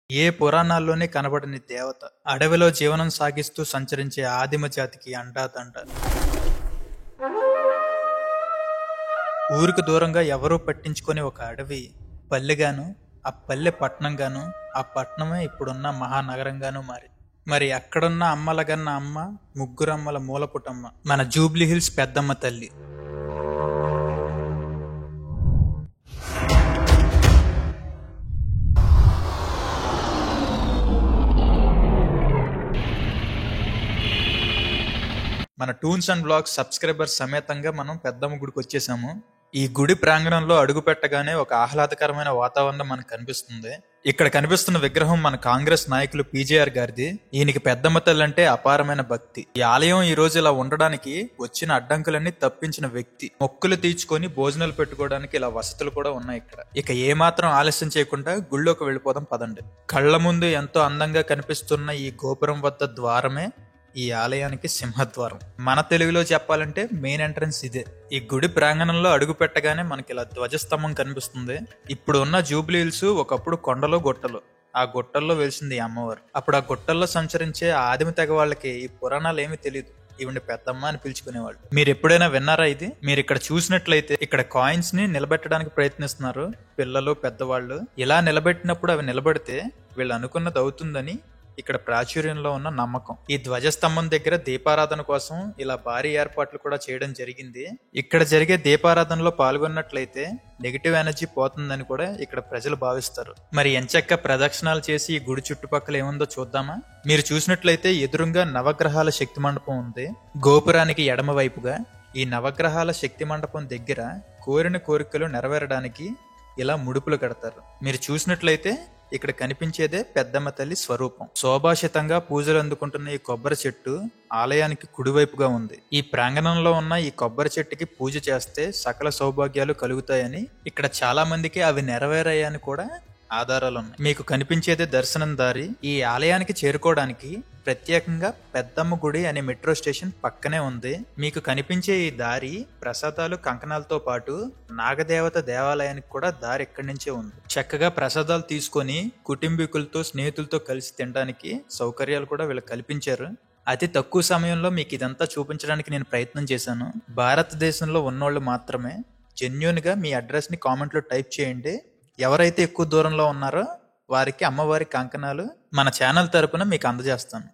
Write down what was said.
ఏ పురాణాల్లోనే కనబడని దేవత. అడవిలో జీవనం సాగిస్తూ సంచరించే ఆదిమ జాతికి అండాదండ. ఊరికి దూరంగా ఎవరూ పట్టించుకొని ఒక అడవి పల్లెగాను, ఆ పల్లె పట్నంగాను, ఆ పట్నమే ఇప్పుడున్న మహానగరంగాను మరి అక్కడున్న అమ్మలగన్న అమ్మ, ముగ్గురమ్మల మూలపుటమ్మ, మన జూబ్లీ హిల్స్ పెద్దమ్మ తల్లి. మన టూన్స్ అండ్ బ్లాగ్స్ సబ్స్క్రైబర్స్ సమేతంగా మనం పెద్దమ్మ గుడికి వచ్చేసాము. ఈ గుడి ప్రాంగణంలో అడుగు పెట్టగానే ఒక ఆహ్లాదకరమైన వాతావరణం మనకు కనిపిస్తుంది. ఇక్కడ కనిపిస్తున్న విగ్రహం మన కాంగ్రెస్ నాయకులు పీజేఆర్ గారిది. ఈయనకి పెద్దమ్మ తల్లి అంటే అపారమైన భక్తి. ఈ ఆలయం ఈ రోజు ఇలా ఉండడానికి వచ్చిన అడ్డంకులన్నీ తప్పించిన వ్యక్తి. మొక్కులు తీర్చుకొని భోజనాలు పెట్టుకోవడానికి ఇలా వసతులు కూడా ఉన్నాయి ఇక్కడ. ఇక ఏమాత్రం ఆలస్యం చేయకుండా గుళ్ళోకి వెళ్ళిపోదాం పదండి. కళ్ళ ముందు ఎంతో అందంగా కనిపిస్తున్న ఈ గోపురం వద్ద ద్వారమే ఈ ఆలయానికి సింహద్వారం. మన తెలుగులో చెప్పాలంటే మెయిన్ ఎంట్రన్స్ ఇదే. ఈ గుడి ప్రాంగణంలో అడుగు పెట్టగానే మనకి ఇలా ధ్వజస్తంభం కనిపిస్తుంది. ఇప్పుడు ఉన్న జూబ్లీ హిల్స్ ఒకప్పుడు కొండలు గుట్టలు. ఆ గుట్టల్లో వెలిసింది ఈ అమ్మవారు. అప్పుడు ఆ గుట్టల్లో సంచరించే ఆదిమ తెగ వాళ్ళకి ఈ పురాణాలు ఏమీ తెలియదు. ఈవిడ పెద్దమ్మ అని పిలుచుకునేవాళ్ళు. మీరు ఎప్పుడైనా విన్నారా ఇది? మీరు ఇక్కడ చూసినట్లయితే ఇక్కడ కాయిన్స్ ని నిలబెట్టడానికి ప్రయత్నిస్తున్నారు పిల్లలు, పెద్దవాళ్ళు. ఇలా నిలబెట్టినప్పుడు అవి నిలబడితే వీళ్ళు అనుకున్నది అవుతుందని ఇక్కడ ప్రాచుర్యంలో ఉన్న నమ్మకం. ఈ ధ్వజస్తంభం దగ్గర దీపారాధన కోసం ఇలా భారీ ఏర్పాట్లు కూడా చేయడం జరిగింది. ఇక్కడ జరిగే దీపారాధనలో పాల్గొన్నట్లయితే నెగిటివ్ ఎనర్జీ పోతుందని కూడా ఇక్కడ ప్రజలు భావిస్తారు. మరి ఎంచక్క ప్రదక్షిణాలు చేసి ఈ గుడి చుట్టుపక్కల ఏముందో చూద్దామా? మీరు చూసినట్లయితే ఎదురుగా నవగ్రహాల శక్తి మండపం ఉంది. గోపురానికి ఎడమ వైపుగా ఈ నవగ్రహాల శక్తి మండపం దగ్గర కోరిన కోరికలు నెరవేరడానికి ఇలా ముడుపులు కడతారు. మీరు చూసినట్లయితే ఇక్కడ కనిపించేదే పెద్దమ్మ తల్లి స్వరూపం. శోభాషితంగా పూజలు అందుకుంటున్న ఈ కొబ్బరి చెట్టు ఆలయానికి కుడివైపుగా ఉంది. ఈ ప్రాంగణంలో ఉన్న ఈ కొబ్బరి చెట్టుకి పూజ చేస్తే సకల సౌభాగ్యాలు కలుగుతాయని, ఇక్కడ చాలా మందికి అవి నెరవేరాయని కూడా ఆధారాలున్నాయి. మీకు కనిపించేదే దర్శనం దారి. ఈ ఆలయానికి చేరుకోవడానికి ప్రత్యేకంగా పెద్దమ్మ గుడి అనే మెట్రో స్టేషన్ పక్కనే ఉంది. మీకు కనిపించే ఈ దారి ప్రసాదాలు, కంకణాలతో పాటు నాగదేవత దేవాలయానికి కూడా దారి ఇక్కడి నుంచే ఉంది. చక్కగా ప్రసాదాలు తీసుకొని కుటుంబీకులతో, స్నేహితులతో కలిసి తినడానికి సౌకర్యాలు కూడా వీళ్ళు కల్పించారు. అతి తక్కువ సమయంలో మీకు ఇదంతా చూపించడానికి నేను ప్రయత్నం చేశాను. భారతదేశంలో ఉన్నోళ్ళు మాత్రమే జెన్యూన్ గా మీ అడ్రస్ ని కామెంట్ లో టైప్ చేయండి. ఎవరైతే ఎక్కువ దూరంలో ఉన్నారో వారికి అమ్మవారి కంకణాలు మన ఛానల్ తరపున మీకు అందజేస్తాను.